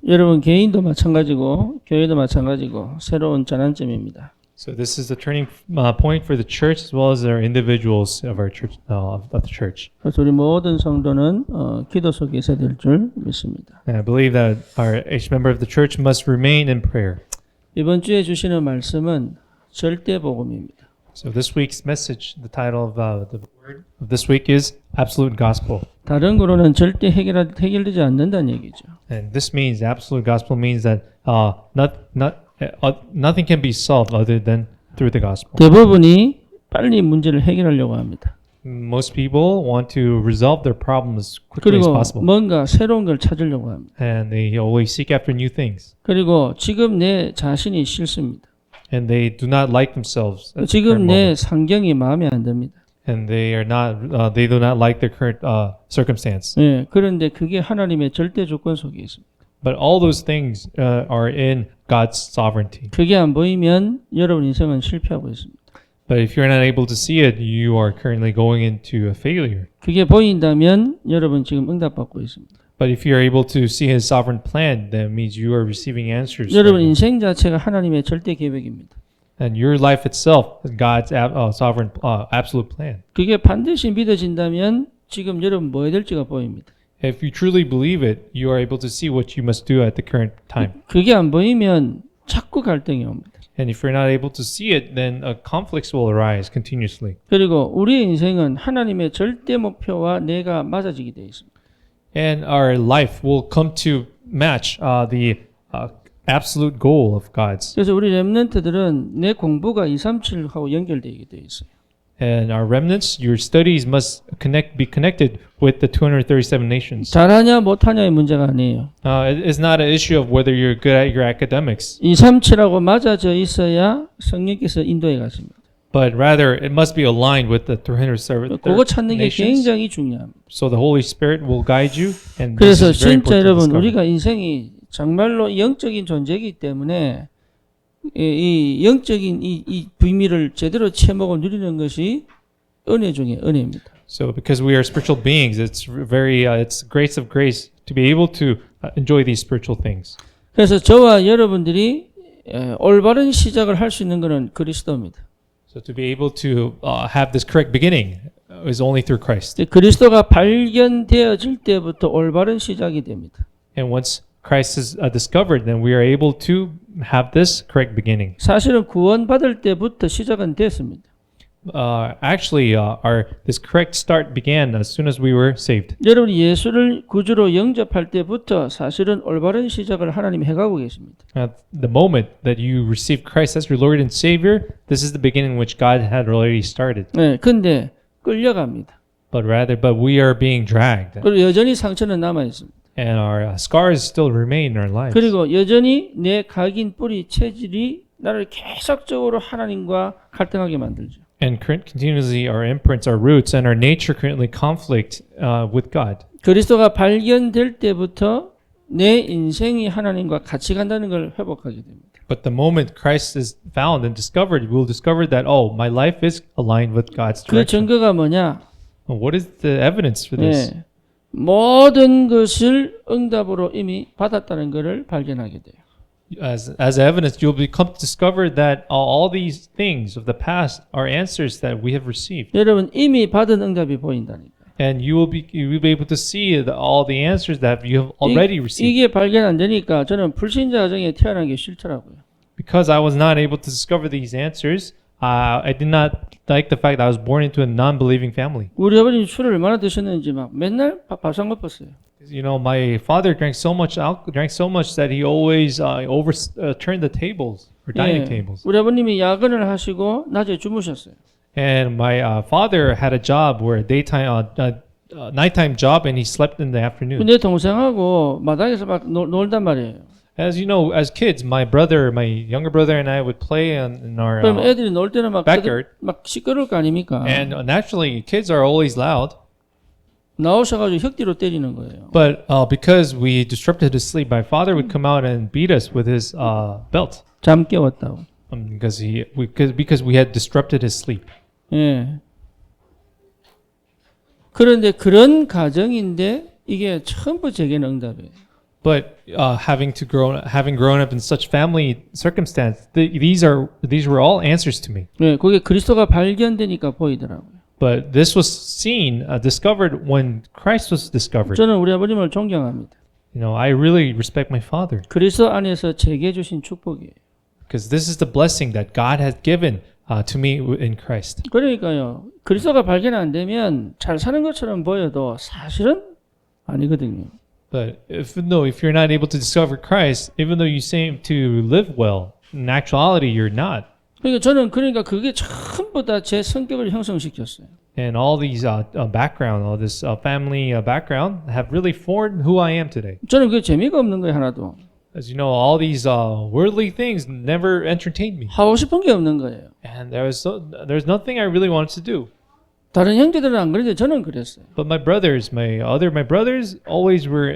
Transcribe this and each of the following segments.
여러분 개인도 마찬가지고 교회도 마찬가지고 새로운 전환점입니다. So this is the turning point for the church as well as our individuals of our church of the church. 그래서 우리 모든 성도는 기도 속에 있어야 될 줄 믿습니다. And I believe that each member of the church must remain in prayer. 이번 주에 주시는 말씀은 절대 복음입니다. So this week's message, the title of the word of this week is absolute gospel. 다른 거로는 절대 해결되지 않는다는 얘기죠. And this means absolute gospel means that nothing can be solved other than through the gospel. 대부분이 빨리 문제를 해결하려고 합니다. Most people want to resolve their problems as quickly as 그리고 possible. 뭔가 새로운 걸 찾으려고 합니다. And they always seek after new things. 그리고 지금 내 자신이 싫습니다. And they do not like themselves. At the 지금 current 내 moment. 상경이 마음에 안 듭니다. And they do not like their current circumstance. 예, 그런데 그게 하나님의 절대 조건 속에 있습니다. But all those things are in God's sovereignty. 그게 안 보이면 여러분 인생은 실패하고 있습니다. But if you're not able to see it, you are currently going into a failure. 그게 보인다면 여러분 지금 응답받고 있습니다. But if you're able to see His sovereign plan, that means you are receiving answers. 여러분 인생 자체가 하나님의 절대 계획입니다. And your life itself is God's sovereign, absolute plan. 그게 반드시 믿어진다면 지금 여러분 뭐 해야 될지가 보입니다. If you truly believe it, you are able to see what you must do at the current time. 그게 안 보이면 자꾸 갈등이 옵니다. And if you're not able to see it, then conflicts will arise continuously. 그리고 우리의 인생은 하나님의 절대 목표와 내가 맞아지게 되어 있습니다. And our life will come to match the absolute goal of God's. 그래서 우리 렘넌트들은 내 공부가 237하고 연결되게 되어 있어요. And our remnants, your studies must be connected with the 237 nations. 잘하냐 못하냐의 문제가 아니에요. It's not an issue of whether you're good at your academics, 237하고 맞아져 있어야 성령께서 인도해 가십니다. but rather it must be aligned with the 307 그거 찾는 게 nations. 굉장히 중요합니다. So the Holy Spirit will guide you, and this 그래서 is very 진짜 important to 여러분 discover. 우리가 인생이 정말로 영적인 존재이기 때문에 이 영적인 이 비밀을 제대로 체험하고 누리는 것이 은혜 중에 은혜입니다. So because we are spiritual beings, it's it's grace of grace to be able to enjoy these spiritual things. 그래서 저와 여러분들이 올바른 시작을 할 수 있는 것은 그리스도입니다. So to be able to have this correct beginning is only through Christ. 그리스도가 발견되어질 때부터 올바른 시작이 됩니다. And once Christ is discovered, then we are able to have this correct beginning. 사실은 구원받을 때부터 시작은 됐습니다. This correct start began as soon as we were saved. 여러분이 예수를 구주로 영접할 때부터 사실은 올바른 시작을 하나님이 해가고 계십니다. At the moment that you receive Christ as your Lord and Savior, this is the beginning which God had already started. 네, 근데 끌려갑니다. But we are being dragged, 그리고 여전히 상처는 남아 있습니다. and our scars still remain in our lives. 그리고 여전히 내 각인 뿌리 체질이 나를 계속적으로 하나님과 갈등하게 만들죠. And continuously our imprints, our roots, and our nature currently conflict with God. 그리스도가 발견될 때부터 내 인생이 하나님과 같이 간다는 걸 회복하게 됩니다. But the moment Christ is found and discovered, we will discover that, my life is aligned with God's 그 direction. 증거가 뭐냐? What is the evidence for this? 네, 모든 것을 응답으로 이미 받았다는 것을 발견하게 돼요. As evidence, you'll come to discover that all these things of the past are answers that we have received. 여러분 이미 받은 응답이 보인다니까. And you will be able to see all the answers that you have already received. 이게 발견 안 되니까 저는 불신자 가정에 태어난 게 싫더라고요. Because I was not able to discover these answers, I did not like the fact that I was born into a non-believing family. 우리 아버님 술을 얼마나 드셨는지 막 맨날 밥상 엎었어요. You know, my father drank so much that he always overturned the tables or dining tables. 우리 아버님이 야근을 하시고 낮에 주무셨어요. And my father had a job where nighttime job, and he slept in the afternoon. 내 동생하고 마당에서 막 놀단 말이에요. As you know, as kids, my younger brother and I would play in our 그럼 애들이 놀 때는 backyard. 막 시끄러울 거 아닙니까? And naturally, kids are always loud. 나오셔가지고 hd로 때리는 거예요. But because we disrupted his sleep, my father would come out and beat us with his belt. 잠 깨웠다고. Because we had disrupted his sleep. 예. 그런데 그런 가정인데 이게 전부 제게는 응답이에요. But having grown up in such family circumstance, these were all answers to me. 네, 그게 그리스도가 발견되니까 보이더라고요. But this was seen, discovered when Christ was discovered. 저는 우리 아버님을 존경합니다. You know, I really respect my father 그리스도 안에서 제게 주신 축복이에요. because this is the blessing that God has given to me in Christ. 그러니까요. 그리스도가 발견 안 되면 잘 사는 것처럼 보여도 사실은 아니거든요. But if you're not able to discover Christ, even though you seem to live well, in actuality you're not. 그러니까 저는 그게 전부 다 제 성격을 형성시켰어요. And all these background, all this family background have really formed who I am today. 저는 그게 재미가 없는 거예요, 하나도. As you know, all these worldly things never entertained me. 하고 싶은 게 없는 거예요. And there's nothing I really wanted to do. 다른 형제들은 안 그랬는데 저는 그랬어요. But my brothers always were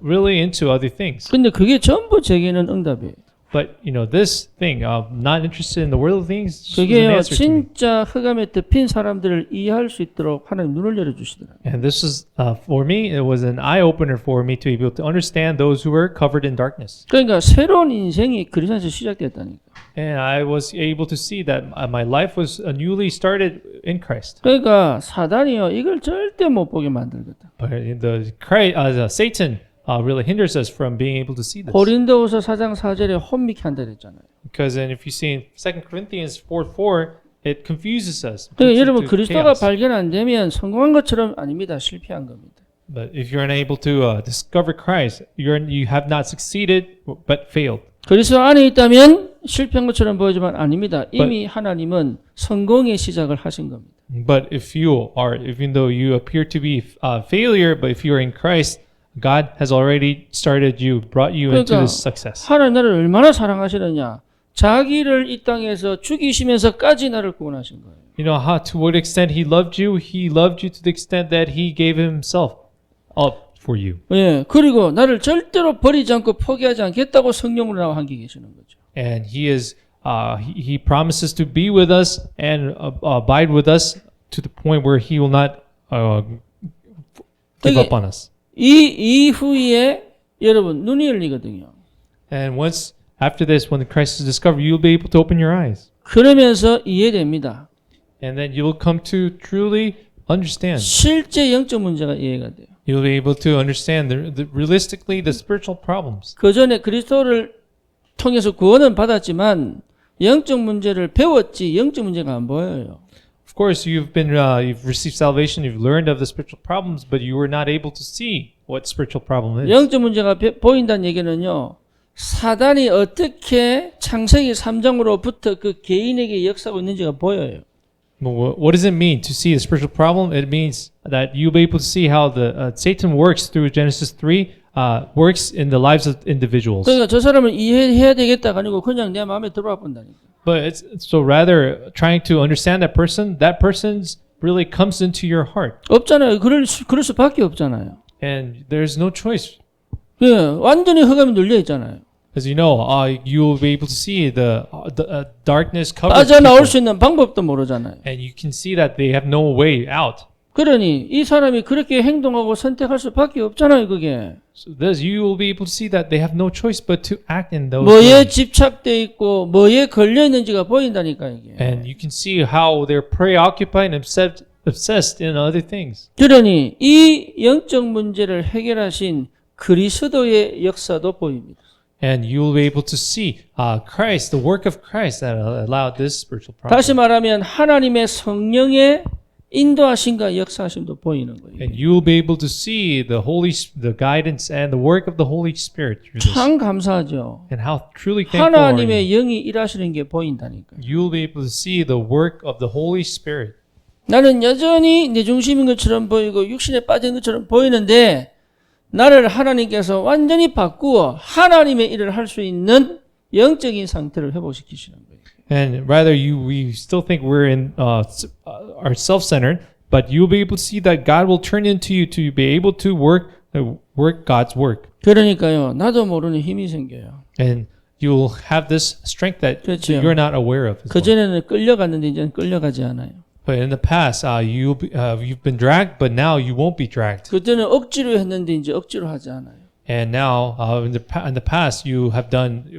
really into other things. 근데 그게 전부 제게는 응답이에요. But you know, this thing, not interested in the worldly things, was an 그게요, answer to me. 진짜 흑암에 덮인 사람들을 이해할 수 있도록 하나님 눈을 열어주시더라고요. And this is for me, it was an eye opener for me to be able to understand those who were covered in darkness. 그러니까 새로운 인생이 그리스도에서 시작됐다니까. And I was able to see that my life was newly started in Christ. 그러니까 사단이요, 이걸 절대 못 보게 만들거든. But Satan really hinders us from being able to see this. 고린도후서 4장 4절에 혼미케 한다 그랬잖아요. Because then if you see in 2 Corinthians 4:4, it confuses us. 그러니까 puts 여러분 into 그리스도가 chaos. 발견 안 되면 성공한 것처럼 아닙니다. 실패한 겁니다. But if you're unable to discover Christ, you have not succeeded but failed. 그리스도 안에 있다면 실패한 것처럼 보이지만 아닙니다. 이미 하나님은 성공의 시작을 하신 겁니다. But even though you appear to be a failure, but if you are in Christ, God has already brought you into 그러니까 this success. 하나님 나를 얼마나 사랑하시느냐. 자기를 이 땅에서 죽이시면서까지 나를 구원하신 거예요. You know to what extent He loved you. He loved you to the extent that He gave Himself up for you. 예, 그리고 나를 절대로 버리지 않고 포기하지 않겠다고 성령으로 나와 함께 계시는 거죠. And He promises to be with us and abide with us to the point where He will not give up on us. 이 이후에 여러분 눈이 열리거든요. And once after this, when Christ is discovered, you'll be able to open your eyes. 그러면서 이해됩니다. And then you'll come to truly understand. 실제 영적 문제가 이해가 돼요. You'll be able to understand realistically the spiritual problems. 그 전에 그리스도를 통해서 구원은 받았지만 영적 문제를 배웠지 영적 문제가 안 보여요. Of course, you've received salvation, you've learned of the spiritual problems, but you were not able to see what spiritual problem is. 영적 문제가 보인다는 얘기는요. 사단이 어떻게 창세기 3장으로부터 그 개인에게 역사하고 있는지가 보여요. What does it mean to see the spiritual problem? It means that you'll be able to see how the Satan works through Genesis 3, works in the lives of individuals. 그러니까 저 사람을 이해해야 되겠다가 아니고 그냥 내 마음에 들어와 본다니까. But it's so rather trying to understand that person's really comes into your heart. 없잖아요. 그럴 수밖에 없잖아요. And there's no choice. 예, 완전히 흑암이 눌려 있잖아요. As you know, you'll be able to see the darkness covered 빠져나올 people. 수 있는 방법도 모르잖아요. And you can see that they have no way out. 그러니 이 사람이 그렇게 행동하고 선택할 수밖에 없잖아요. 그게 So thus, you will be able to see that they have no choice but to act in those 뭐에 ways. 집착돼 있고 뭐에 걸려 있는지가 보인다니까 이게. And you can see how they're preoccupied and obsessed in other things. 그러니 이 영적 문제를 해결하신 그리스도의 역사도 보입니다. And you will be able to see Christ, the work of Christ that allowed this spiritual problem. 다시 말하면 하나님의 성령의 인도하심과 역사하심도 보이는 거예요. And you will be able to see the guidance and the work of the Holy Spirit through this. 참 감사하죠. And how truly thankful are you. 하나님의 영이 일하시는 게 보인다니까. You will be able to see the work of the Holy Spirit. 나는 여전히 내 중심인 것처럼 보이고 육신에 빠진 것처럼 보이는데 나를 하나님께서 완전히 바꾸어 하나님의 일을 할 수 있는 영적인 상태를 회복시키시는 거예요. And rather, we still think we're are self-centered, but you'll be able to see that God will turn into you to be able to work God's work. 그러니까요, 나도 모르는 힘이 생겨요. And you'll have this strength that 그렇죠. you're not aware of. As 그 well. 전에는 끌려갔는데 이제는 끌려가지 않아요. But in the past, you've been dragged, but now you won't be dragged. 그때는 억지로 했는데 이제 억지로 하지 않아요. And now, in the past, you have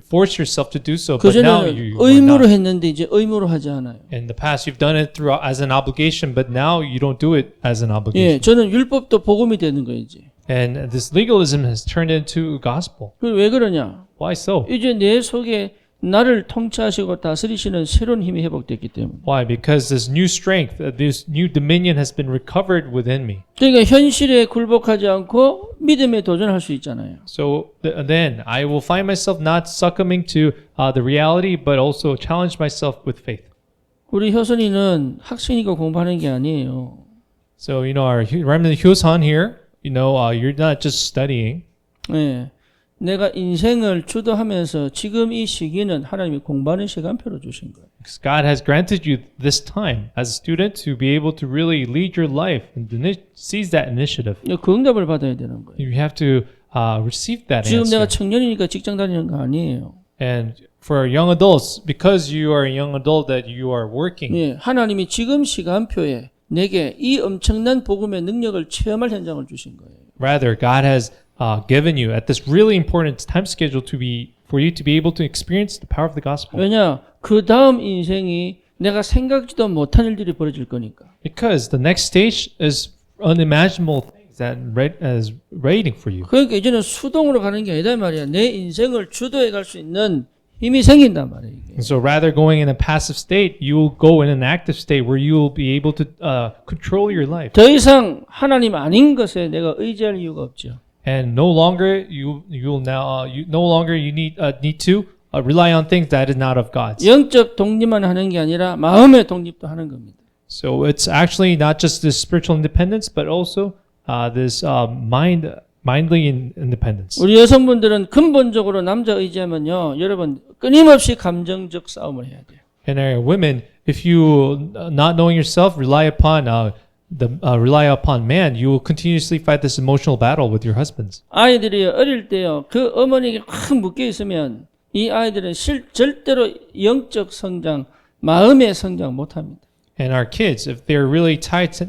forced yourself to do so, but now 그전에는 you are 의무로 not. 했는데 이제 의무로 하지 않아요. In the past, you've done it as an obligation, but now you don't do it as an 예, obligation. 저는 율법도 복음이 되는 거예요, 이제. And this legalism has turned into gospel. 그 왜 그러냐? Why so? 이제 내 속에 나를 통치하시고 다스리시는 새로운 힘이 회복됐기 때문에. Why? Because this new strength, this new dominion has been recovered within me. 그러니까 현실에 굴복하지 않고 믿음에 도전할 수 있잖아요. So then I will find myself not succumbing to the reality, but also challenge myself with faith. 우리 효선이는 학생이고 공부하는 게 아니에요. So, our remnant Hyosan here, you're not just studying. 예. 내가 인생을 주도하면서 지금 이 시기는 하나님이 공부하는 시간표로 주신 거예요. Because God has granted you this time as a student to be able to really lead your life and seize that initiative. 그 응답을 받아야 되는 거예요. You have to receive that 지금 answer. 내가 청년이니까 직장 다니는 거 아니에요. And for young adults, because you are a young adult that you are working, 예, 하나님이 지금 시간표에 내게 이 엄청난 복음의 능력을 체험할 현장을 주신 거예요. rather God has given you at this really important time schedule for you to be able to experience the power of the gospel. 왜냐? 그 다음 인생이 내가 생각지도 못한 일들이 벌어질 거니까. Because the next stage is unimaginable things that is waiting for you. 그러니까 이제는 수동으로 가는 게 아니다 말이야. 내 인생을 주도해 갈 수 있는 힘이 생긴단 말이에요. 이게. And so rather going in a passive state, you will go in an active state where you will be able to control your life. 더 이상 하나님 아닌 것에 내가 의지할 이유가 없죠. And no longer you need to rely on things that is not of God's. 영적 독립만 하는 게 아니라 마음의 독립도 하는 겁니다. So it's actually not just this spiritual independence, but also this mindly independence. 우리 여성분들은 근본적으로 남자 의지하면요, 여러분 끊임없이 감정적 싸움을 해야 돼요. And women, if you not knowing yourself rely upon man, you will continuously fight this emotional battle with your husbands. 아이들이 어릴 때요, 그 어머니에게 확 묶여 있으면 이 아이들은 절대로 영적 성장, 마음의 성장 못합니다. And our kids, if they're really tied to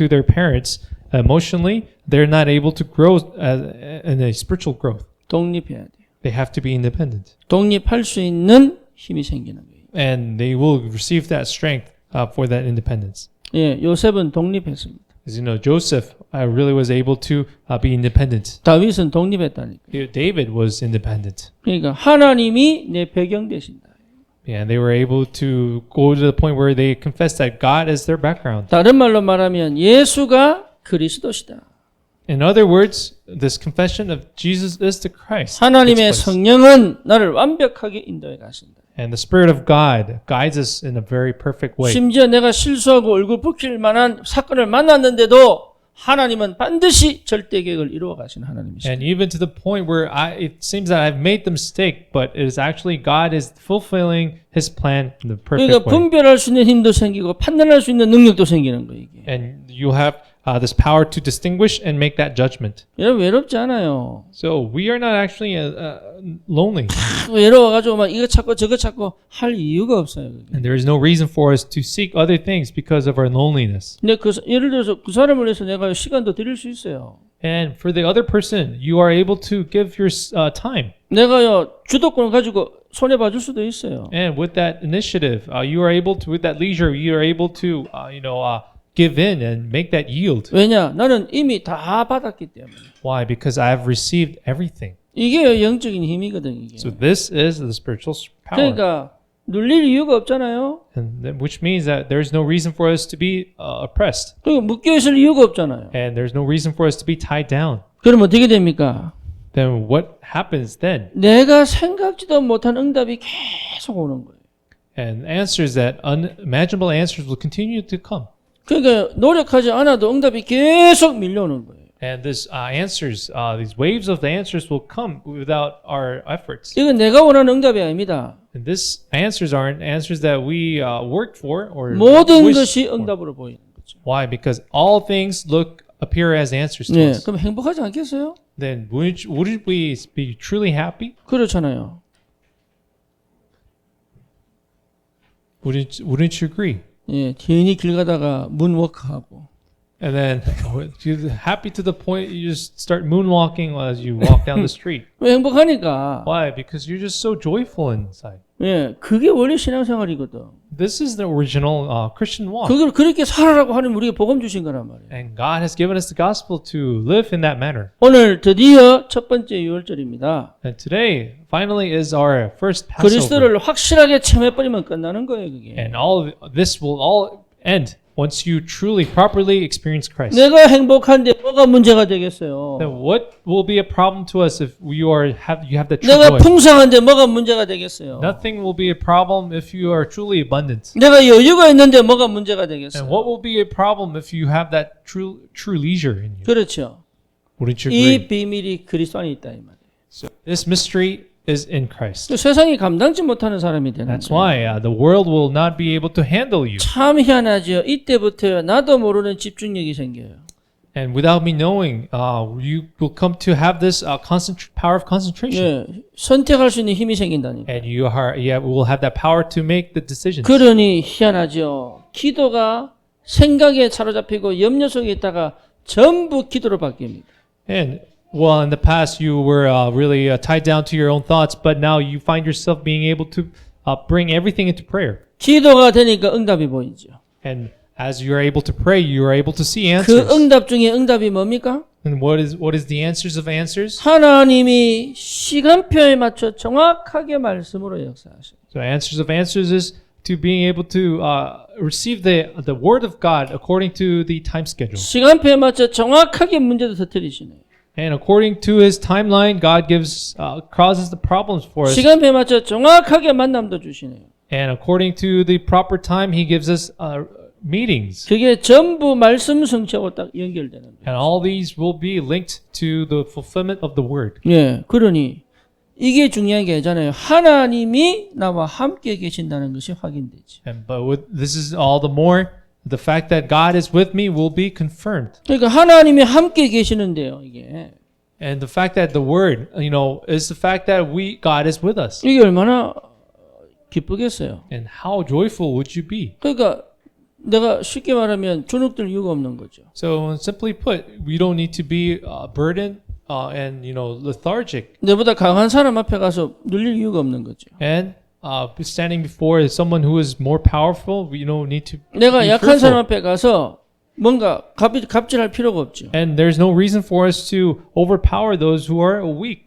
their parents emotionally, they're not able to grow in a spiritual growth. 독립해야 돼요. They have to be independent. 독립할 수 있는 힘이 생기는 거예요. And they will receive that strength for that independence. 예, 요셉은 독립했습니다. As you know, Joseph really was able to be independent. 다윗은 독립했다니까. David was independent. 그러니까 하나님이 내 배경 되신다. And they were able to go to the point where they confessed that God is their background. 다른 말로 말하면 예수가 그리스도시다. In other words, this confession of Jesus is the Christ. 하나님의 takes place. 성령은 나를 완벽하게 인도해 가신다. And the Spirit of God guides us in a very perfect way. 심지어 내가 실수하고 얼굴 붉힐 만한 사건을 만났는데도 하나님은 반드시 절대 계획을 이루어 가시는 하나님이시다. And even to the point where it seems that I've made the mistake, but it is actually God is fulfilling His plan in the perfect 그러니까 way. 분별할 수 있는 힘도 생기고 판단할 수 있는 능력도 생기는 거예요. 이게. And you have this power to distinguish and make that judgment. 여러분 외롭지 않아요. So we are not actually lonely. 외로워가지고 막 이거 찾고 저거 찾고 할 이유가 없어요. 그게. And there is no reason for us to seek other things because of our loneliness. 근데 예를 들어서 그 사람을 위해서 내가 시간도 드릴 수 있어요. And for the other person, you are able to give your time. 내가요 주도권을 가지고 손해 봐줄 수도 있어요. And with that initiative, you are able to, with that leisure, you are able to, give in and make that yield. 왜냐? 나는 이미 다 받았기 때문에. Why? Because I have received everything. 이게 영적인 힘이거든 이게. So this is the spiritual power. 그러니까 눌릴 이유가 없잖아요. Which means that there is no reason for us to be oppressed. 또 묶여 있을 이유가 없잖아요. And there's no reason for us to be tied down. 그럼 어떻게 됩니까? Then what happens then? 내가 생각지도 못한 응답이 계속 오는 거예요. And answers that unimaginable answers will continue to come. 그러니까 노력하지 않아도 응답이 계속 밀려오는 거예요. And this answers, these waves of the answers will come without our efforts. 이건 내가 원하는 응답이 아닙니다. And these answers aren't answers that we worked for or 모든 wished 것이 for. 응답으로 보이는 거죠. Why? Because all things appear as answers to 네, us. 그럼 행복하지 않겠어요? Then wouldn't we be truly happy? 그렇잖아요. Wouldn't you agree? 예, 괜히 길 가다가 문워크하고 And then you're happy to the point you just start moonwalking as you walk down the street. 왜 행복하니까. Why? Because you're just so joyful inside. 예, 그게 원래 신앙생활이거든. This is the original Christian walk. 그걸 그렇게 살아라고 하는 우리에게 복음 주신 거란 말이에요. And God has given us the gospel to live in that manner. 오늘 드디어 첫 번째 유월절입니다. And today, finally, is our first Passover. 그리스도를 확실하게 체험해버리면 끝나는 거예요, 그게. And all of this will all end once you truly, properly experience Christ. 내가 행복한데 뭐가 문제가 되겠어요? Then what will be a problem to us if you have the true 내가 joy? 풍성한데 뭐가 문제가 되겠어요? Nothing will be a problem if you are truly abundant. 내가 여유가 있는데 뭐가 문제가 And 되겠어요? what will be a problem if you have that true leisure in you? 그렇죠. Wouldn't you 이 agree? 비밀이 그리스도 안에 있다 이 말이에요. So this mystery is in Christ. 또 세상이 감당치 못하는 사람이 되는 That's 거예요. why the world will not be able to handle you. 참 희한하죠. 이때부터 나도 모르는 집중력이 생겨요. And without me knowing, you will come to have this power of concentration. 예, 선택할 수 있는 힘이 생긴다니까. And you will have that power to make the decisions. 그러니 희한하죠. 기도가 생각에 사로잡히고 염려 속에 있다가 전부 기도로 바뀝니다. And well, in the past, you were really tied down to your own thoughts, but now you find yourself being able to bring everything into prayer. 기도가 되니까 응답이 보이죠. And as you are able to pray, you are able to see 그 answers. 응답 중에 응답이 뭡니까? And what is the answers of answers? 하나님이 시간표에 맞춰 정확하게 말씀으로 역사하셔요. So answers of answers is to being able to receive the word of God according to the time schedule. 시간표에 맞춰 정확하게 문제도 터뜨리시네요. And according to His timeline, God causes the problems for us. 시간표에 맞춰 정확하게 만남도 주시네요. And according to the proper time, He gives us meetings. 그게 전부 말씀 성취하고 딱 연결되는 거예요. And all these will be linked to the fulfillment of the word. 예, 그러니 이게 중요한 게 아니잖아요. 하나님이 나와 함께 계신다는 것이 확인되죠. This is all the more the fact that God is with me will be confirmed. 그러니까 하나님이 함께 계시는데요, 이게. And the fact that the word, is the fact that God is with us. 이게 얼마나 기쁘겠어요. And how joyful would you be? 그러니까 내가 쉽게 말하면 주눅들 이유가 없는 거죠. So simply put, we don't need to be burdened and lethargic. 내보다 강한 사람 앞에 가서 눌릴 이유가 없는 거죠. And standing before someone who is more powerful, we don't need to. 내가 be 약한 사람 fearful. 앞에 가서 뭔가 갑질할 필요가 없죠. And there's no reason for us to overpower those who are weaker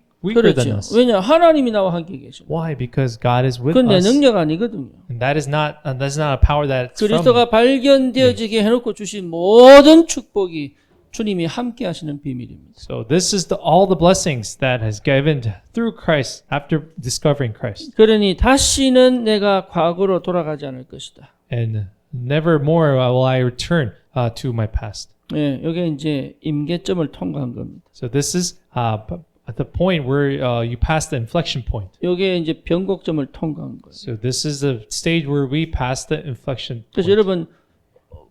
than 그렇죠. us. 왜냐 하나님이 나와 함께 계셔. Why? Because God is with 그건 내 us. 능력 아니거든요. And that's not a power that's from. 그리스도가 발견되어지게 해놓고 주신 모든 축복이 주님이 함께 하시는 비밀입니다. So this is all the blessings that has given through Christ after discovering Christ. 그러니 다시는 내가 과거로 돌아가지 않을 것이다. And never more will I return to my past. 예, 이게 이제 임계점을 통과한 겁니다. So this is at the point where you pass the inflection point. 이게 이제 변곡점을 통과한 거예요. So this is the stage where we pass the inflection 그래서 point. 여러분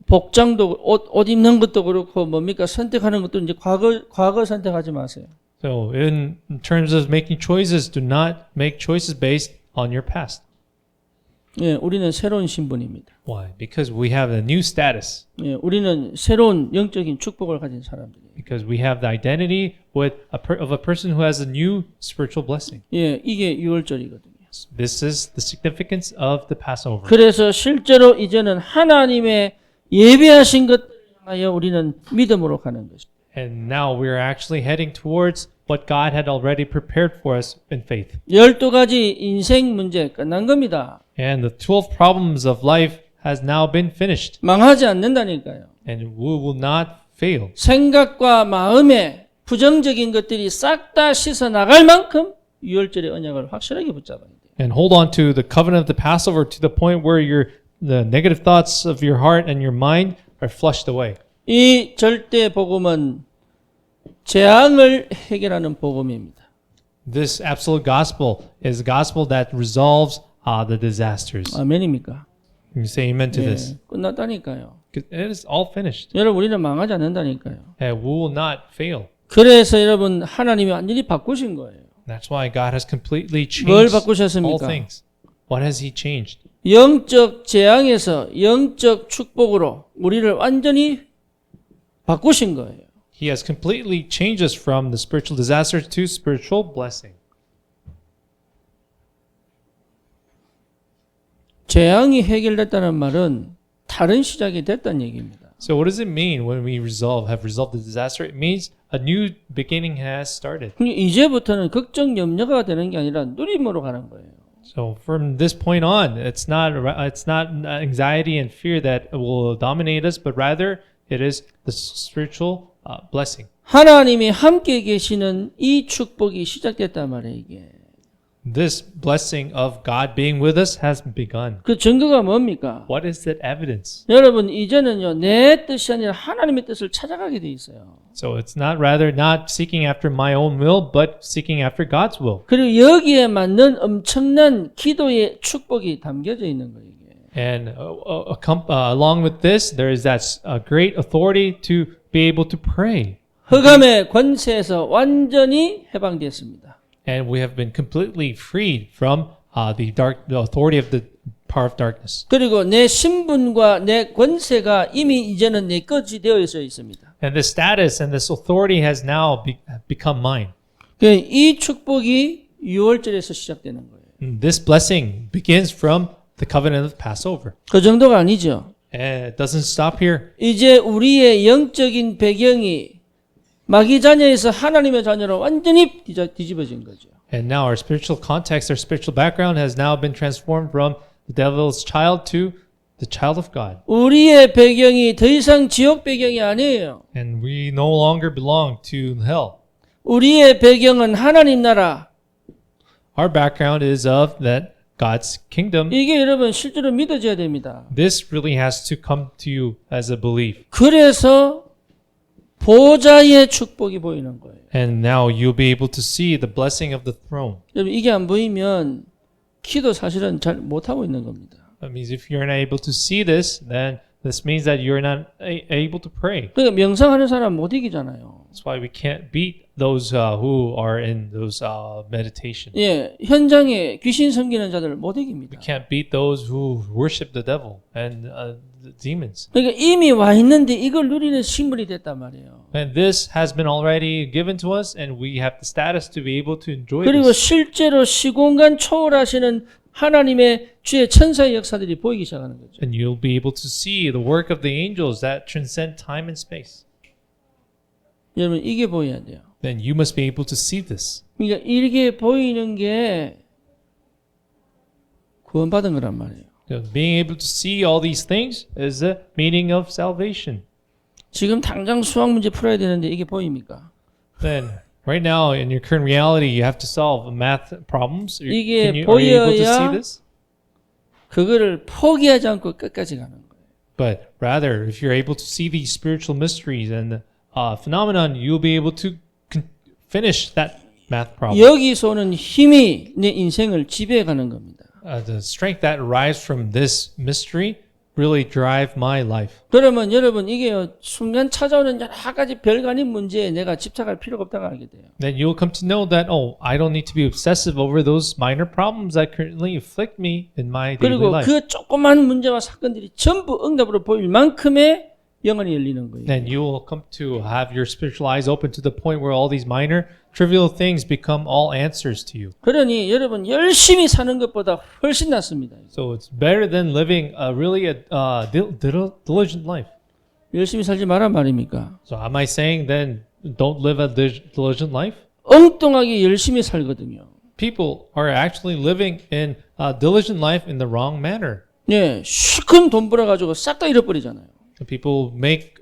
복장도 옷 입는 것도 그렇고 뭡니까 선택하는 것도 이제 과거 선택하지 마세요. So in terms of making choices, do not make choices based on your past. 예, 우리는 새로운 신분입니다. Why? Because we have a new status. 예, 우리는 새로운 영적인 축복을 가진 사람들이에요. Because we have the identity of a person who has a new spiritual blessing. 예, 이게 유월절이거든요. This is the significance of the Passover. 그래서 실제로 이제는 하나님의 예비하신 것들을 향하여 우리는 믿음으로 가는 것입니다. And now we are actually heading towards what God had already prepared for us in faith. 12가지 인생 문제 끝난 겁니다. And the 12 problems of life has now been finished. 망하지 않는다니까요. And we will not fail. 생각과 마음에 부정적인 것들이 싹 다 씻어 나갈 만큼 유월절의 언약을 확실하게 붙잡아야 돼요. And hold on to the covenant of the Passover to the point where the negative thoughts of your heart and your mind are flushed away. 이 절대 복음은 재앙을 해결하는 복음입니다. This absolute gospel is a gospel that resolves the disasters. 아멘입니까? Can you say amen to 예, this? 끝났다니까요. It is all finished. 여러분 우리는 망하지 않는다니까요. And we will not fail. 그래서 여러분 하나님이 완전히 바꾸신 거예요. That's why God has completely 뭘 changed all 바꾸셨습니까? things. What has He changed? 영적 재앙에서 영적 축복으로 우리를 완전히 바꾸신 거예요. He has completely changed us from the spiritual disaster to spiritual blessing. 재앙이 해결됐다는 말은 다른 시작이 됐다는 얘기입니다. So what does it mean when we have resolved the disaster? It means a new beginning has started. 이제부터는 걱정 염려가 되는 게 아니라 누림으로 가는 거예요. So from this point on, it's not anxiety and fear that will dominate us, but rather it is the spiritual blessing. 하나님이 함께 계시는 이 축복이 시작됐단 말이에요, 이게. This blessing of God being with us has begun. 그 증거가 뭡니까? What is that evidence? 여러분, 이제는요, 내 뜻이 아니라 하나님의 뜻을 찾아가게 돼 있어요. So it's not seeking after my own will, but seeking after God's will. 그리고 여기에 맞는 엄청난 기도의 축복이 담겨져 있는 거예요, 이게. And along with this, there is that great authority to be able to pray. 흑암의 권세에서 완전히 해방됐습니다. And we have been completely freed from the authority of the power of darkness. 그리고 내 신분과 내 권세가 이미 이제는 내 것이 되어 있습니다. And this status and this authority has now become mine. 이 축복이 6월절에서 시작되는 거예요. And this blessing begins from the covenant of Passover. 그 정도가 아니죠. And it doesn't stop here. 이제 우리의 영적인 배경이 마귀 자녀에서 하나님의 자녀로 완전히 뒤집어진 거죠. And now our spiritual context, our spiritual background has now been transformed from the devil's child to the child of God. 우리의 배경이 더 이상 지옥 배경이 아니에요. And we no longer belong to hell. 우리의 배경은 하나님 나라. Our background is of that God's kingdom. 이게 여러분 실제로 믿어져야 됩니다. This really has to come to you as a belief. 그래서 보좌의 축복이 보이는 거예요. And now you'll be able to see the blessing of the throne. 여러분 이게 안 보이면 기도 사실은 잘 못하고 있는 겁니다. That means if you're not able to see this, then this means that you're not able to pray. 그러니까 명상하는 사람 못 이기잖아요. That's why we can't beat those who are in those meditation. 예, 현장에 귀신 섬기는 자들 못 We 이깁니다. can't beat those who worship the devil and the demons. 그러니까 이미 와 있는데 이걸 누리는 식물이 됐단 말이에요. And this has been already given to us, and we have the status to be able to enjoy 그리고 this. 실제로 시공간 초월하시는 하나님의 주의 천사의 역사들이 보이기 시작하는 거죠. And you'll be able to see the work of the angels that transcend time and space. 여러분 이게 보여야 돼요. Then you must be able to see this. 그러니까 이게 보이는 게 구원받은 거란 말이에요. Being able to see all these things is the meaning of salvation. 지금 당장 수학 문제 풀어야 되는데 이게 보입니까? Then, right now, in your current reality, you have to solve math problems. 이게 Are you able to see 보여야 this? 그거를 포기하지 않고 끝까지 가는 거예요. But rather, if you're able to see these spiritual mysteries and phenomenon, you'll be able to finish that math problem. 여기서 오는 힘이 내 인생을 지배해가는 겁니다. The strength that arrives from this mystery really drive my life. 그러면 여러분 이게 순간 찾아오는 여러 가지 별거 아닌 문제에 내가 집착할 필요가 없다고 알게 돼요. Then you'll come to know that, I don't need to be obsessive over those minor problems that currently afflict me in my daily 그리고 life. 그 조그만 문제와 사건들이 전부 응답으로 보일 만큼의 영혼이 열리는 거예요. Then you will come to have your spiritual eyes open to the point where all these minor, trivial things become all answers to you. 그러니 여러분 열심히 사는 것보다 훨씬 낫습니다. So it's better than living a really diligent life. 열심히 살지 마란 말입니까? So am I saying then don't live a diligent life? 엉뚱하게 열심히 살거든요. People are actually living in a diligent life in the wrong manner. 예, 시큰 돈 벌어가지고 싹 다 잃어버리잖아요. People make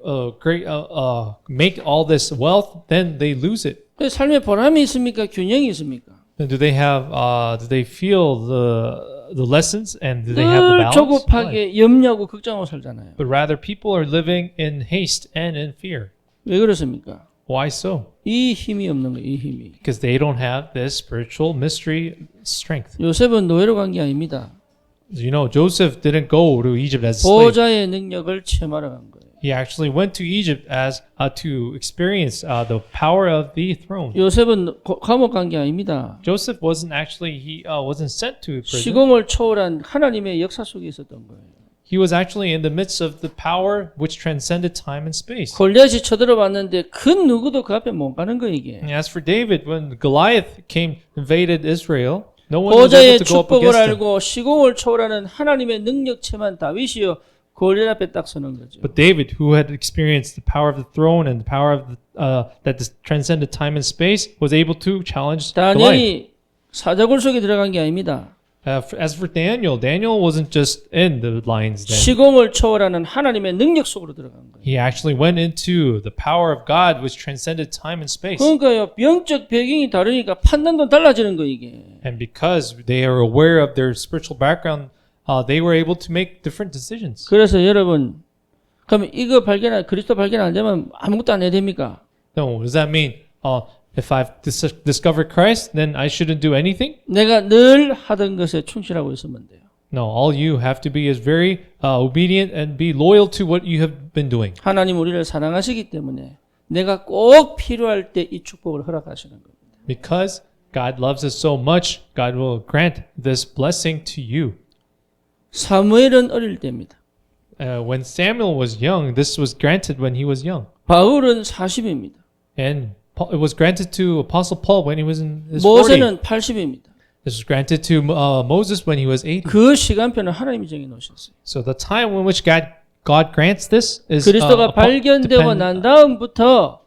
make all this wealth, then they lose it. 그 삶에 보람이 있습니까? 균형이 있습니까? And do they feel the lessons and do they have the 늘 balance? Life? 조급하게 염려하고 걱정하고 살잖아요. But rather people are living in haste and in fear. 왜 그렇습니까? Why so? 이 힘이 없는 거예요. 이 힘이. Because they don't have this spiritual mystery strength. 요셉은 노예로 간 게 아닙니다. You know, Joseph didn't go to Egypt as a slave. 보호자의 능력을 체험하러 간 거예요. He actually went to Egypt as to experience the power of the throne. 요셉은 감옥 간 게 아닙니다. Joseph wasn't actually he wasn't sent to prison. 시공을 초월한 하나님의 역사 속에 있었던 거예요. he was actually in the midst of the power which transcended time and space. 골리앗이 쳐들어왔는데 그 누구도 그 앞에 못 가는 거 이게. And as for David, when Goliath came invaded Israel, no one was able 보좌의 to go up 축복을 against him. 알고 시공을 초월하는 하나님의 능력체만 다윗이요 골리앗 앞에 딱 서는 거죠. But David, who had experienced the power of the throne and the power of that transcended time and space, was able to challenge Goliath. 다니엘이 사자굴 속에 들어간 게 아닙니다. As for Daniel, Daniel wasn't just in the lion's den. 시공을 초월하는 하나님의 능력 속으로 들어간 거예요. He actually went into the power of God, which transcended time and space. 그러니까요, 영적 배경이 다르니까 판단도 달라지는 거 이게. And because they are aware of their spiritual background, they were able to make different decisions. 그래서 여러분, 그럼 이거 그리스도 발견 안 되면 아무것도 안 해야 됩니까? No, does that mean if I've discovered Christ, then I shouldn't do anything? 내가 늘 하던 것에 충실하고 있으면 돼요. No, all you have to be is very obedient and be loyal to what you have been doing. 하나님 우리를 사랑하시기 때문에 내가 꼭 필요할 때 이 축복을 허락하시는 겁니다. Because God loves us so much, God will grant this blessing to you. 사무엘은 어릴 때입니다. When Samuel was young, this was granted when he was young. 바울은 40입니다. And it was granted to Apostle Paul when he was in his 40. 모세는 80입니다. This was granted to Moses when he was 80. 그 시간표는 하나님이 정해 놓으셨어요. So the time in which God grants this is 그리스도가 발견되고 난 다음부터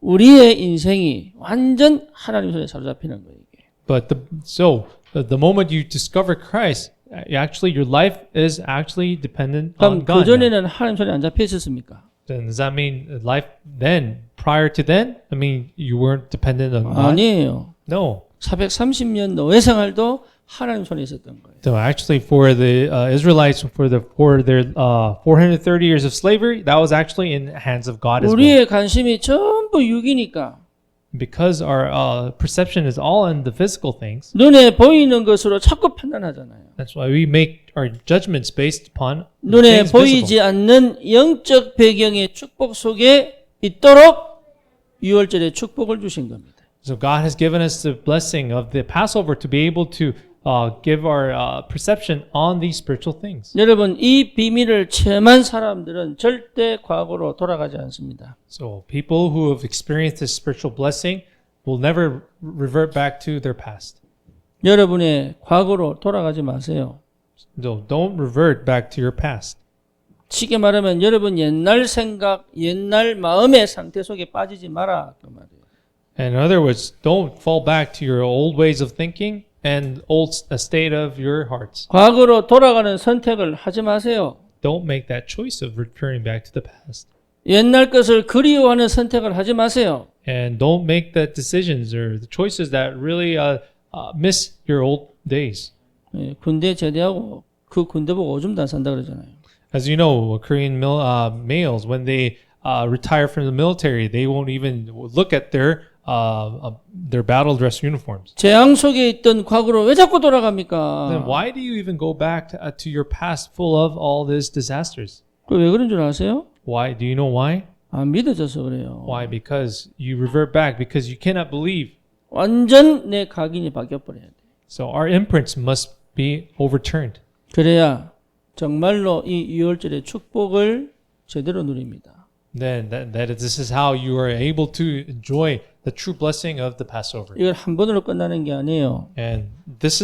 우리의 인생이 완전 하나님 손에 사로잡히는 거예요. 이게. But the moment you discover Christ, actually your life is actually dependent on 그럼 God. 그 전에는 하나님 손에 안 잡혀 있었습니까? Then does that mean life then, prior to then? I mean, you weren't dependent on God? 아니에요. No. 430년 노예 생활도 하나님 손에 있었던 거예요. So actually, for the Israelites, for their 430 years of slavery, that was actually in the hands of God as well. 우리의 관심이 전부 육이니까 Because our perception is all in the physical things. 눈에 보이는 것으로 자꾸 판단하잖아요. That's why we make our judgments based upon the 눈에 things visible. 보이지 않는 영적 배경의 축복 속에 있도록 6월절에 축복을 주신 겁니다. So God has given us the blessing of the Passover to be able to give our perception on these spiritual things. 여러분, 이 비밀을 체험한 사람들은 절대 과거로 돌아가지 않습니다. So people who have experienced this spiritual blessing will never revert back to their past. 여러분의 과거로 돌아가지 마세요. So don't revert back to your past. 쉽게 말하면 여러분 옛날 생각, 옛날 마음의 상태 속에 빠지지 마라 그 말이에요. And in other words, don't fall back to your old ways of thinking and old state of your hearts. 과거로 돌아가는 선택을 하지 마세요. Don't make that choice of returning back to the past. 옛날 것을 그리워하는 선택을 하지 마세요. And don't make the decisions or the choices that really miss your old days. 예, 군대 제대하고 그 군대 보고 오줌도 안 산다 그러잖아요. As you know, Korean males, when they retire from the military, they won't even look at their battle dress uniforms. 재앙 속에 있던 과거로 왜 자꾸 돌아갑니까? Then why do you even go back to your past full of all these disasters? 그 왜 그런 줄 아세요? Why? Do you know why? 안 믿어져서 그래요. Why? Because you revert back because you cannot believe. 완전 내 각인이 바뀌어버려야 돼. So our imprints must be overturned. 그래야 정말로 이 6월절의 축복을 제대로 누립니다. Then this is how you are able to enjoy the true blessing of the Passover. 이걸 한 번으로 끝나는 게 아니에요. And this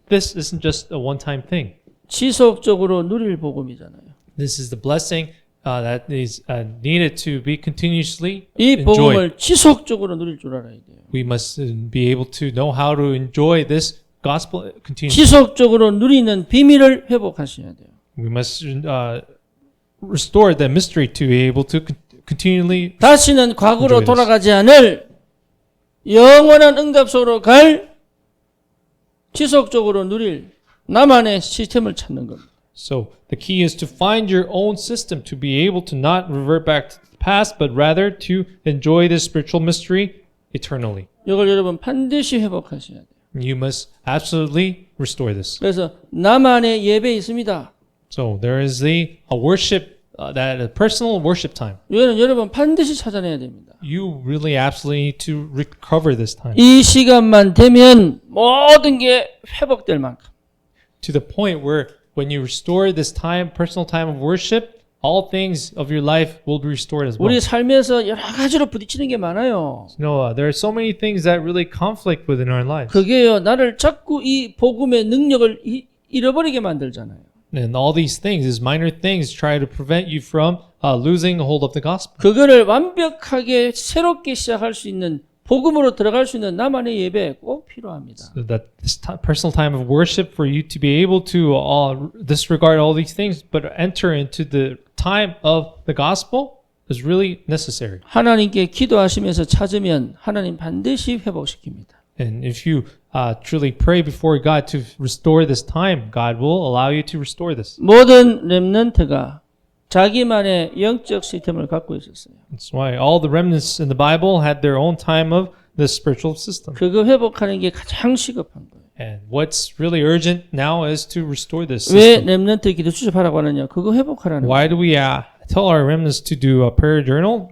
isn't just a one-time thing. 지속적으로 누릴 복음이잖아요. This is the blessing that is needed to be continuously 이 enjoyed. 복음을 지속적으로 누릴 줄 알아야 돼요. We must be able to know how to enjoy this gospel continuously. 지속적으로 누리는 비밀을 회복하셔야 돼요. We must restore that mystery to be able to continually. 다시는 과거로 enjoy this. 돌아가지 않을 영원한 응답 속으로 갈 지속적으로 누릴 나만의 시스템을 찾는 겁니다. So the key is to find your own system to be able to not revert back to the past, but rather to enjoy this spiritual mystery eternally. 이걸 여러분 반드시 회복하셔야 돼요. You must absolutely restore this. 그래서 나만의 예배 있습니다. So there is a worship, that a personal worship time. 이거는 여러분 반드시 찾아내야 됩니다. You really absolutely need to recover this time 이 시간만 되면 모든 게 회복될 만큼. to the point where when you restore this time, personal time of worship, all things of your life will be restored as well. 우리 삶에서 여러 가지로 부딪히는 게 많아요. No, there are so many things that really conflict within our lives. 그게요, 나를 자꾸 이 복음의 능력을 잃어버리게 만들잖아요. And all these things, these minor things, try to prevent you from losing hold of the gospel. 그거를 완벽하게 새롭게 시작할 수 있는 복음으로 들어갈 수 있는 나만의 예배 꼭 필요합니다. So that this personal time of worship for you to be able to disregard all these things, but enter into the time of the gospel is really necessary. 하나님께 기도하시면서 찾으면 하나님 반드시 회복시킵니다. And if you truly pray before God to restore this time, God will allow you to restore this. 모든 렘넌트가 자기만의 영적 시스템을 갖고 있었어요. That's why all the remnants in the Bible had their own time of the spiritual system. 그거 회복하는 게 가장 시급한 거예요. And what's really urgent now is to restore this 왜 system. 렘넌트 기도 수집하라고 하느냐? 그거 회복하라는 거예요. Why do we tell our remnants to do a prayer journal?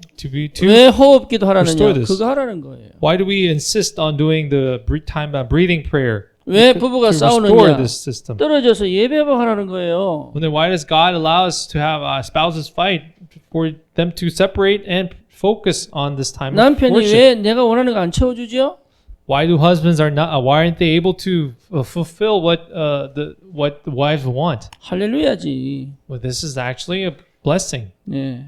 왜 호흡 기도하라느냐? restore this. 그거 하라는 거예요. Why do we insist on doing the breathing prayer? 왜 부부가 To restore 싸우느냐? this system. 떨어져서 예배하라는 거예요. Well, then why does God allow us to have spouses fight for them to separate and focus on this time of 남편이 worship? 왜 내가 원하는 거 안 채워주죠? Why do husbands why aren't they able to fulfill what the wives want? 할렐루야지. Well, this is actually a blessing. 네.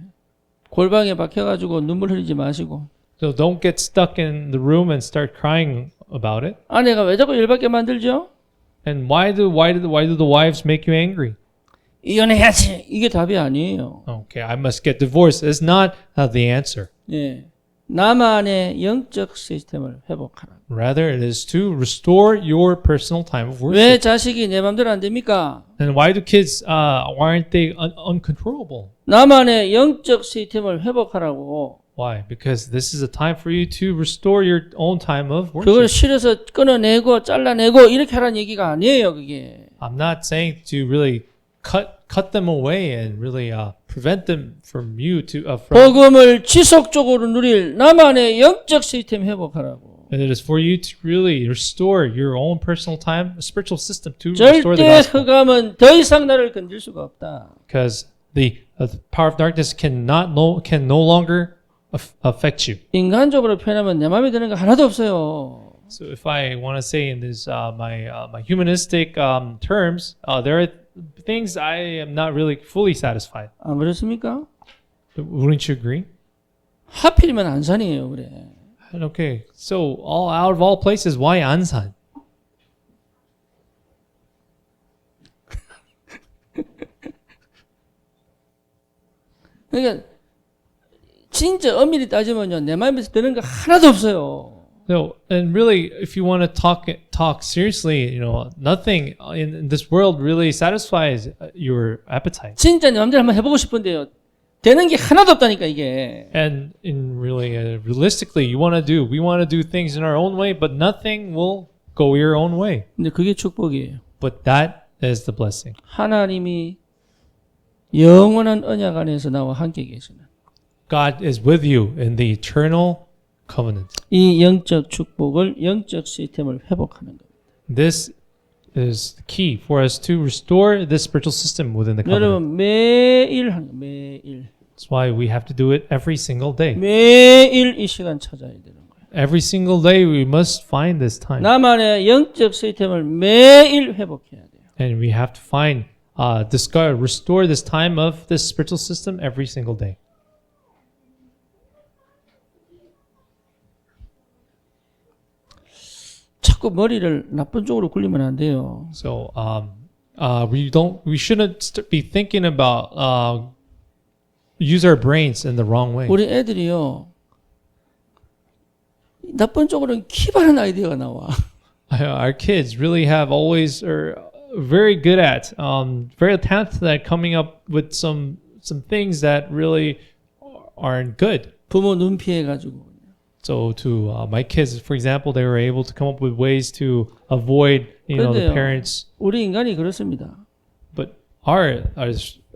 골방에 박혀가지고 눈물 흘리지 마시고. So don't get stuck in the room and start crying about it. 아내가 왜 자꾸 열받게 만들죠? And why do the wives make you angry? 이혼해야지. 이게 답이 아니에요. Okay, I must get divorced. It's not the answer. 네. 나만의 영적 시스템을 회복하라. Rather, it is to restore your personal time of 왜 worship. 자식이 내 맘대로 안 됩니까? And why do kids, why aren't they uncontrollable? 나만의 영적 시스템을 회복하라고. Why? Because this is a time for you to restore your own time of 그걸 worship. 실어서 끊어내고 잘라내고 이렇게 하라는 얘기가 아니에요, 그게. I'm not saying to really cut them away and really prevent them from you from. 복음을 지속적으로 누릴 나만의 영적 시스템 회복하라고. And it is for you to really restore your own personal time, spiritual system to restore the 절대 gospel. 흑암은 더 이상 나를 건들 수가 없다. Because the power of darkness can no longer affect you. 인간적으로 표현하면 내 마음에 드는 거 하나도 없어요. So if I want to say in this my humanistic terms, there are things I am not really fully satisfied. 안 그렇습니까? Wouldn't you agree? 하필이면 안산이에요, 그래. And okay, so out of all places, why Ansan? 그러니까 진짜 엄밀히 따지면요, 내 마음에 드는 거 하나도 없어요. No, and really, if you want to talk seriously, nothing in this world really satisfies your appetite. 진짜 내 마음대로 한번 해보고 싶은데요, 되는 게 하나도 없다니까 이게. And in really, realistically, we want to do things in our own way, but nothing will go your own way. 근데 그게 축복이에요. But that is the blessing. 하나님이 영원한 언약 안에서 나와 함께 계시는 God is with you in the eternal covenant. 이 영적 축복을, 영적 시스템을 회복하는 겁니다. This is the key for us to restore this spiritual system within the covenant. 여러분 매일 하는 거예요. 매일. That's why we have to do it every single day. 매일 이 시간 찾아야 되는 거예요. Every single day we must find this time. 나만의 영적 시스템을 매일 회복해야 돼요. And we have to find, restore this time of this spiritual system every single day. 자꾸 머리를 나쁜 쪽으로 굴리면 안 돼요. So we shouldn't be thinking about use our brains in the wrong way. 우리 애들이요, 나쁜 쪽으로는 기발한 아이디어가 나와. Our kids really are very good at, very talented at coming up with some things that really aren't good. 부모 눈 피해가지고. So to my kids, for example, they were able to come up with ways to avoid, the 그런데요, parents. 우리 인간이 그렇습니다. But our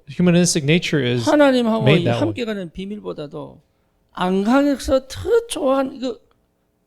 humanistic nature is 하나님하고 made that way. 함께 가는 비밀보다도 안강에서 더 좋아하는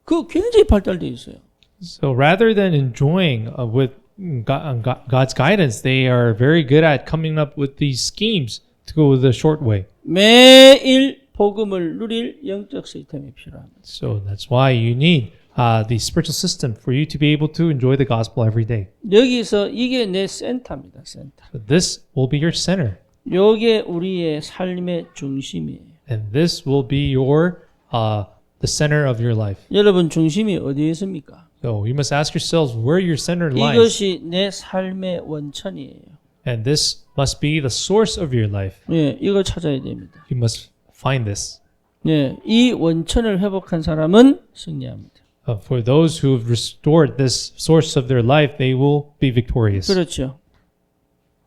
그 굉장히 발달되어 있어요. So rather than enjoying with God's guidance, they are very good at coming up with these schemes to go the short way. 매일 복음을 누릴 영적 시스템이 필요합니다. So that's why you need the spiritual system for you to be able to enjoy the gospel every day. 여기서 이게 내 센터입니다. 센터. So this will be your center, 요게 우리의 삶의 중심이에요. and this will be your the center of your life. 여러분 중심이 어디에 있습니까? So you must ask yourselves where your center lies, 이것이 내 삶의 원천이에요. and this must be the source of your life. 예, 이걸 찾아야 됩니다. You must find this. 예, 이 원천을 회복한 사람은 승리합니다. For those who have restored this source of their life, they will be victorious. 그렇죠.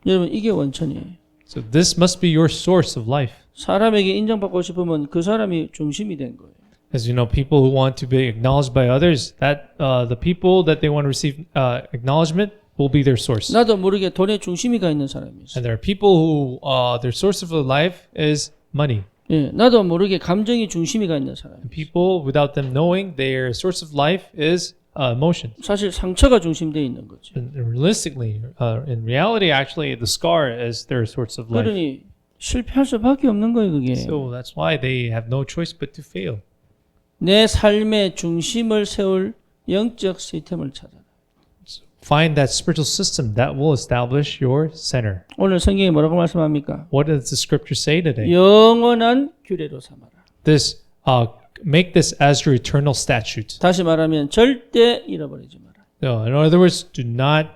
여러분 이게 원천이에요. So this must be your source of life. 사람에게 인정받고 싶으면 그 사람이 중심이 된 거예요. As you know, people who want to be acknowledged by others, that the people that they want to receive acknowledgement will be their source. 나도 모르게 돈에 중심이가 있는 사람이 있어요. And there are people who their source of their life is money. 예, 나도 모르게 감정이 중심이가 있는 사람이 And 있어요. people, without them knowing, their source of life is emotion. 사실 상처가 중심되어 있는 거죠. And realistically, in reality, actually, the scar is their source of life. 그러니 실패할 수밖에 없는 거예요, 그게. So that's why they have no choice but to fail. 내 삶의 중심을 세울 영적 시스템을 찾아라. Find that spiritual system that will establish your center. 오늘 성경이 뭐라고 말씀합니까? What does the scripture say today? 영원한 규례로 삼아라. This make this as your eternal statute. 다시 말하면 절대 잃어버리지 마라. No, in other words, do not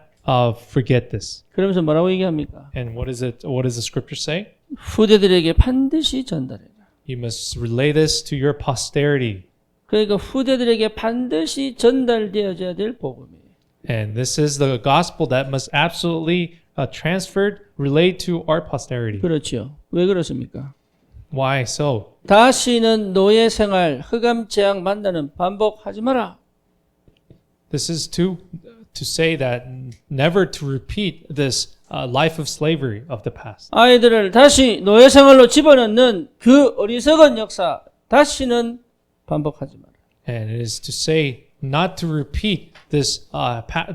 forget this. 그러면서 뭐라고 얘기합니까? And what is it? What does the scripture say? 후대들에게 반드시 전달해라. You must relay this to your posterity. 그러니까 후대들에게 반드시 전달되어져야 될 복음이에요. And this is the gospel that must absolutely transferred, relayed to our posterity. 그렇죠. 왜 그렇습니까? Why so? 다시는 노예 생활, 흑암 재앙 만나는 반복하지 마라. This is to say that never to repeat this life of slavery of the past. 아이들을 다시 노예 생활로 집어넣는 그 어리석은 역사 다시는 반복하지 마라. And it is to say not to repeat this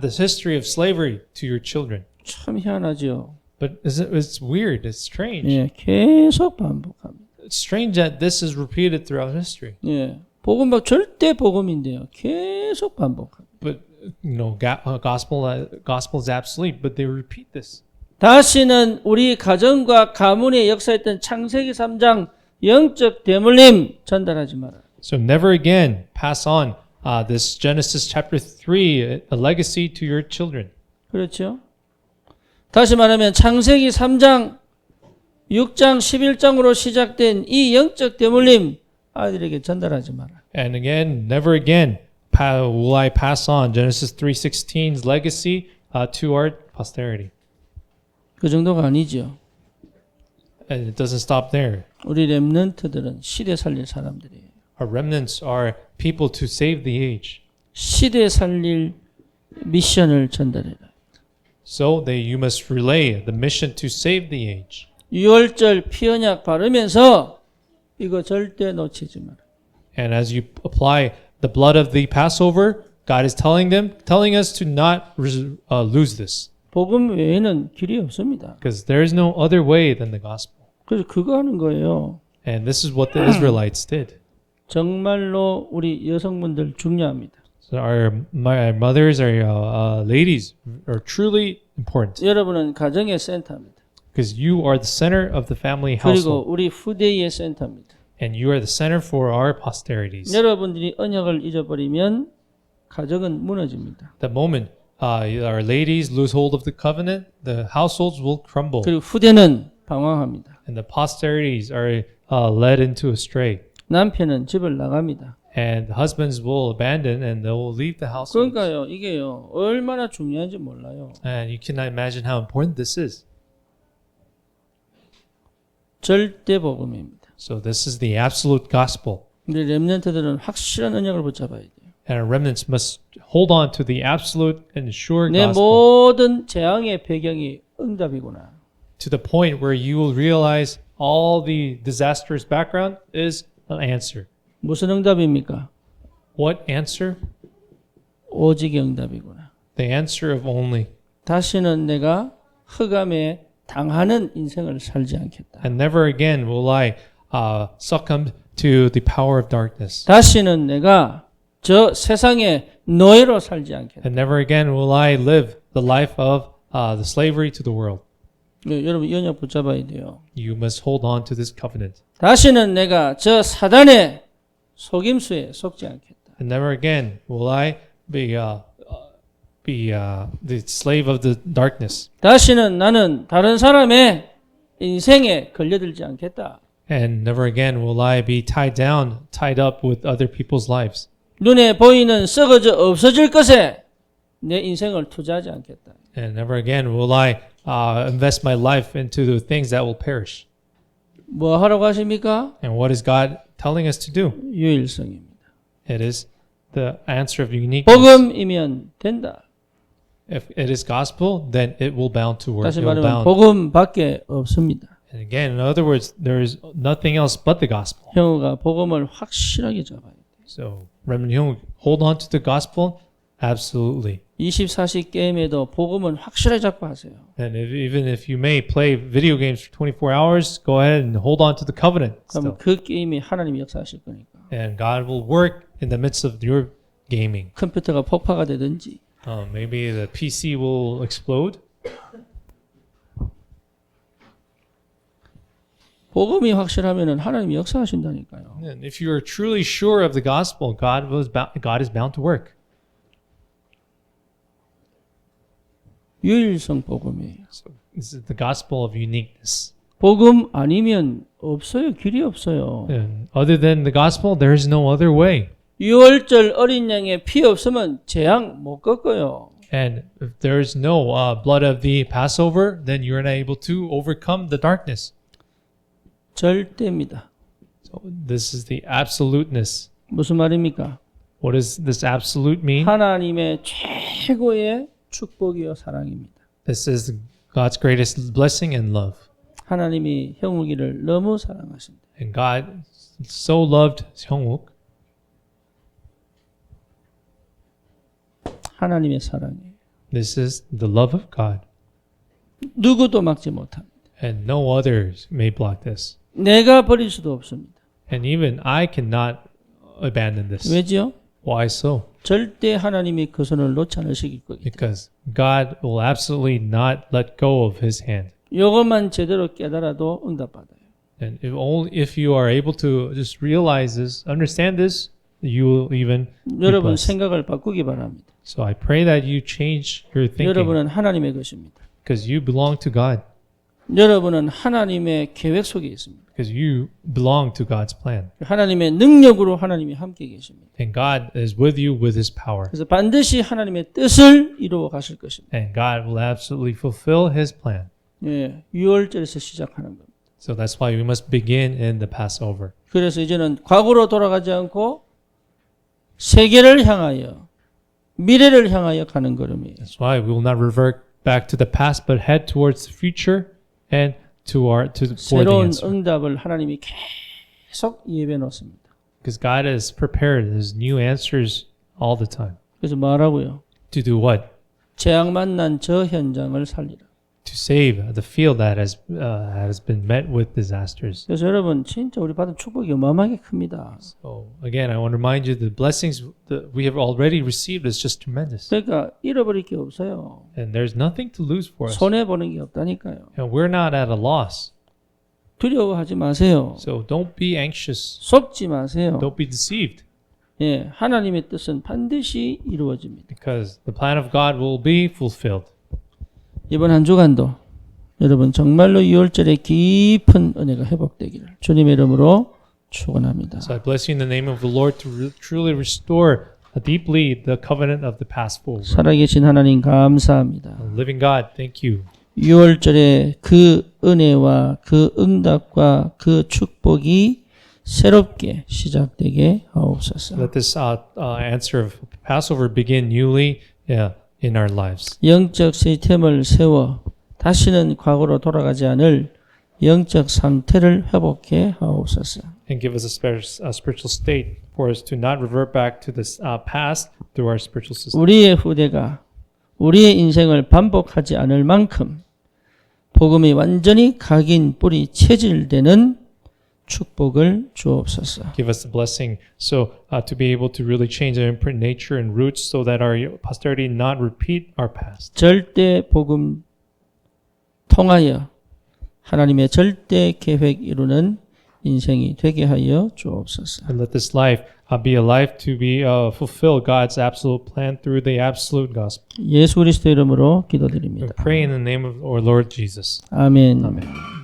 this history of slavery to your children. 참 희한하죠. But it's weird. It's strange. 예, 계속 반복합니다. It's strange that this is repeated throughout history. 예, 복음 절대 복음인데요. 계속 반복합니다. But you know, gospel is absolute, but they repeat this. 다시는 우리 가정과 가문의 역사했던 창세기 3장 영적 대물림 전달하지 마라. So never again pass on this Genesis chapter 3 a legacy to your children. 그렇죠? 다시 말하면 창세기 3장, 6장, 11장으로 시작된 이 영적 대물림 아이들에게 전달하지 마라. And again, never again will I pass on Genesis 3:16's legacy to our posterity. 그 정도가 아니죠. And it doesn't stop there. 우리 렘넌트들은 시대 살릴 사람들이에요. Our remnants are people to save the age. 시대 살릴 미션을 전달해라. So you must relay the mission to save the age. 유월절 피언약 바르면서 이거 절대 놓치지 마라. And as you apply the blood of the Passover, God is telling us to not lose this. 복음 외에는 길이 없습니다. Because there is no other way than the gospel. 그래서 그거 하는 거예요. And this is what the Israelites did. 정말로 우리 여성분들 중요합니다. So our mothers, our ladies are truly important. 여러분은 가정의 센터입니다. Because you are the center of the family 그리고 household. 우리 후대의 센터입니다. And you are the center for our posterities. 여러분들이 언약을 잊어버리면 가정은 무너집니다. The moment our ladies lose hold of the covenant, the households will crumble. 그리고 후대는 방황합니다. And the posterities are led into astray. 남편은 집을 나갑니다. And husbands will abandon and they will leave the house. 그러니까요, 이게요, 얼마나 중요한지 몰라요. And you cannot imagine how important this is. 절대 복음입니다. So this is the absolute gospel. 우리 렘넌트들은 확실한 언약을 붙잡아야 돼요. And our remnants must hold on to the absolute and sure 내 gospel 모든 재앙의 배경이 응답이구나. to the point where you will realize all the disastrous background is an answer. 무슨 응답입니까? What answer? 오직 응답이구나. The answer of only 다시는 내가 흑암에 당하는 인생을 살지 않겠다. And never again will I succumb to the power of darkness. 다시는 내가 저 세상의 노예로 살지 않겠다. And never again will I live the life of the slavery to the world. 여러분 이 언약 붙잡아야 돼요. You must hold on to this covenant. 다시는 내가 저 사단의 속임수에 속지 않겠다. And never again will I be the slave of the darkness. 다시는 나는 다른 사람의 인생에 걸려들지 않겠다. And never again will I be tied up with other people's lives. 눈에 보이는 썩어져 없어질 것에 내 인생을 투자하지 않겠다. And never again will I invest my life into the things that will perish. 뭐 하라고 하십니까? And what is God telling us to do? 유일성입니다. It is the answer of uniqueness. 복음이면 된다. If it is gospel, then it will bound to work. 다시 It will 말하면 bound. 복음밖에 없습니다. And again, in other words, there is nothing else but the gospel. 형우가 복음을 확실하게 잡아야 돼. So, Reverend Hyung, hold on to the gospel? Absolutely. 24시 게임에도 복음은 확실하게 잡고 하세요. And even if you may play video games for 24 hours, go ahead and hold on to the covenant 그럼 still. 그 게임이 하나님이 역사하실 거니까. And God will work in the midst of your gaming. 컴퓨터가 폭파가 되든지 Maybe the PC will explode. 복음이 확실하면은 하나님이 역사하신다니까요. And if you are truly sure of the gospel, God is bound to work. 유일성 복음이에요. So this is the gospel of uniqueness. 복음 아니면 없어요. 길이 없어요. And other than the gospel, there is no other way. 유월절 어린 양의 피 없으면 재앙 못 꺾어요. And if there is no blood of the Passover, then you're not able to overcome the darkness. 절대입니다. So this is the absoluteness. 무슨 말입니까? What does this absolute mean? 하나님의 최고의 축복이요 사랑입니다. This is God's greatest blessing and love. 하나님이 형욱이를 너무 사랑하신다. And God so loved Hyungwook. 하나님의 사랑이에요. This is the love of God. 누구도 막지 못합니다. And no others may block this. 내가 버릴 수도 없습니다. And even I cannot abandon this. 왜지요? Why so? 절대 하나님이 그 손을 놓지 않으시기 때문에. Because God will absolutely not let go of His hand. 이것만 제대로 깨달아도 응답받아요. And if you are able to just realize this, understand this, you will even be 여러분 blessed. 생각을 바꾸기 바랍니다. So I pray that you change your thinking 여러분은 하나님의 것입니다. because you belong to God, 여러분은 하나님의 계획 속에 있습니다. because you belong to God's plan. 하나님의 능력으로 하나님이 함께 계십니다. And God is with you with His power. 그래서 반드시 하나님의 뜻을 이루어 가실 것입니다. And God will absolutely fulfill His plan. 예, 6월절에서 시작하는 겁니다. So that's why we must begin in the Passover. 그래서 이제는 과거로 돌아가지 않고 세계를 향하여 미래를 향하여 가는 걸음이에요. That's why we will not revert back to the past, but head towards the future and for the 새로운 answer. 응답을 하나님이 계속 예배해 놓습니다. Because God has prepared His new answers all the time. 그래서 말하고요. To do what? 재앙 만난 저 현장을 살리라. To save the field that has been met with disasters. 그래서 여러분 진짜 우리 받은 축복이 어마어마하게 큽니다. So again, I want to remind you the blessings that we have already received is just tremendous. 그러니까 잃어버릴 게 없어요. And there's nothing to lose for us. 손해 보는 게 없다니까요. And we're not at a loss. 두려워하지 마세요. So don't be anxious. 속지 마세요. Don't be deceived. 예, 하나님의 뜻은 반드시 이루어집니다. Because the plan of God will be fulfilled. 이번 한 주간도 여러분 정말로 6월절에 깊은 은혜가 회복되기를 주님의 이름으로 축원합니다. So I bless you in the name of the Lord to truly restore deeply the covenant of the Passover. 살아계신 하나님 감사합니다. Living God, thank you. 6월절에 그 은혜와 그 응답과 그 축복이 새롭게 시작되게 하옵소서. Let this answer of Passover begin newly in our lives. 영적 시스템을 세워 다시는 과거로 돌아가지 않을 영적 상태를 회복해 하옵소서. And give us a spiritual state for us to not revert back to this past through our spiritual system. 우리의 후대가 우리의 인생을 반복하지 않을 만큼 복음이 완전히 각인 뿌리 체질되는 축복을 주옵소서. Give us the blessing so to be able to really change our imprint nature and roots so that our posterity not repeat our past. 절대 복음 통하여 하나님의 절대 계획 이루는 인생이 되게 하여 주옵소서. And let this life be a life to be fulfill God's absolute plan through the absolute gospel. 예수 그리스도 이름으로 We 기도드립니다. pray in the name of our Lord Jesus. 아멘. Amen.